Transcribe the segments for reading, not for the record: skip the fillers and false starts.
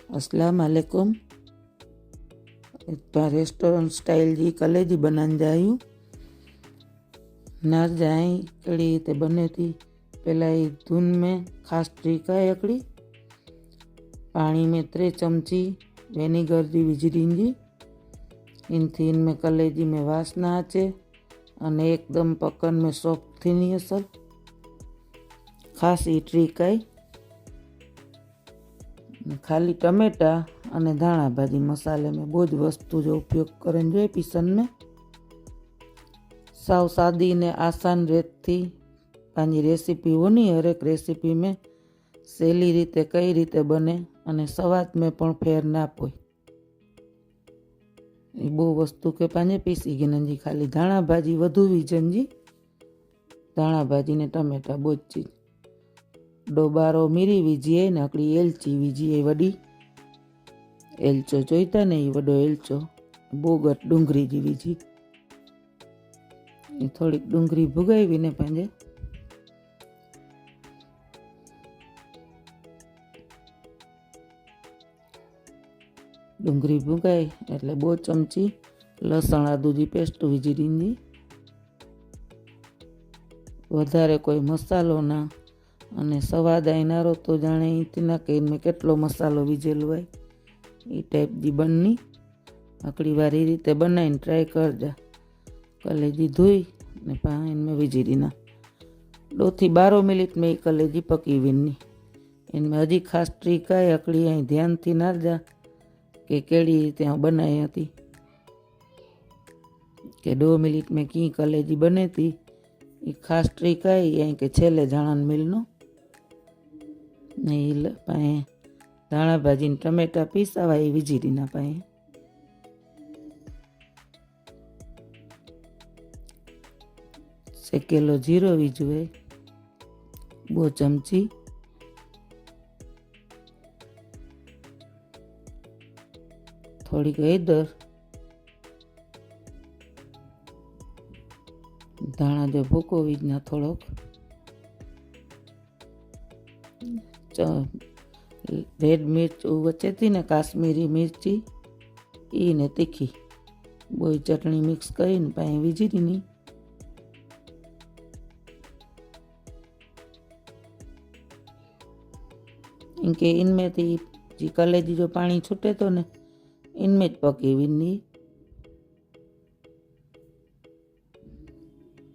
अस्सलाम वालेकुम। Restaurant style जी कलेजी बनाने जायूँ। नार जाए कड़ी ते बने थी पहला ही धुन में खास ट्रीक है अकड़ी पानी में 3 चमची वेनिगर जी विजरींजी इनथी इनमें कलेजी में वासना आचे अने एकदम पकन में सॉफ्ट थी नहीं असल खास ही ट्रीक है। खाली टमेटा अने धाणा भाजी मसाले में बहुत वस्तु जो उपयोग करन जो पीसन में साव सादी ने आसान रेत थी पानी रेसिपी होनी। हर एक रेसिपी में सहेली रीते कई रीते बने अने स्वाद में पण फेर ना पोय बहु वस्तु के पाने पीसी गिनन जी खाली धाणा भाजी वधु विजन जी धाणा भाजी ने टमेटा बहुत चीज डोबारो मीरी वीजीए ने आकड़ी एलची वीजीए वडी एलचो जोईता नहीं वडो एलचो बोगट डूंगरी जी वीजी थोड़ी डूंगरी भुगावी ने पंहिंजे डूंगरी भुगाई एटले 2 चमची लसण आदू जी पेस्ट वीजी दींदी। वधारे कोई मसालो ना अने स्वाद आईनारो तो जाने इतना के इनमें केटलो मसालो विजेलो है ई टाइप जी बननी आकड़ी वारी रीते बनाईने ट्राय करजा। कलेजी धोई ने पानी में विजी दीना 2 થી 12 मिनिट में कलेजी पकी विनी। इनमें हजी खास ट्रीक है अकड़ी अहीं ध्यान थी नारजा के केड़ी रीते बनाई हती के 2 मिनिट में की कलेजी बने थी ई खास ट्रीक है अहीं के छेले जाणन मिलनो नहीं पाए धाणा भाजी ने टमेटा पीसावा ए विजी दीना पाए सेकेलो जीरो वीजो है 2 चमची थोड़ी हळदर धाणा जो भूको वीजना थोड़ोक रेड मिर्च वच्चे थी ने काश्मीरी मिर्ची ई ने तीखी बोई चटनी मिक्स करीने पाए वीजी दीनी। इनके इनमें थी जी कलेजी जो पानी छूटे तो ने इनमें पकी विनी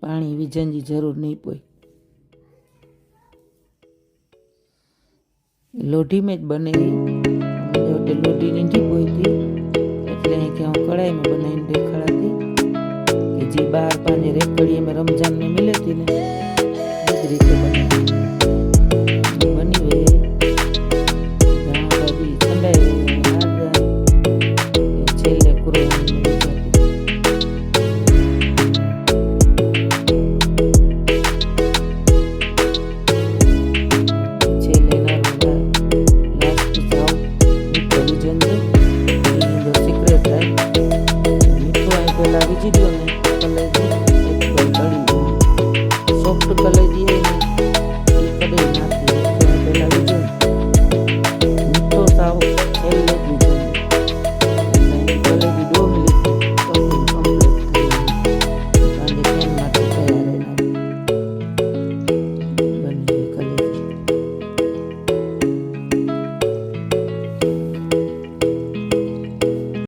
पानी विझन जी जरूर नहीं पोई लोढ़ी में ज बने लोढ़ी नींढी पोई थी એટલે કે હું કડાઈ में बनाईने देखाड़ा थी कि जी बार पांजे रेकड़ी में रमजान में मिले थी ने इस रीते बने।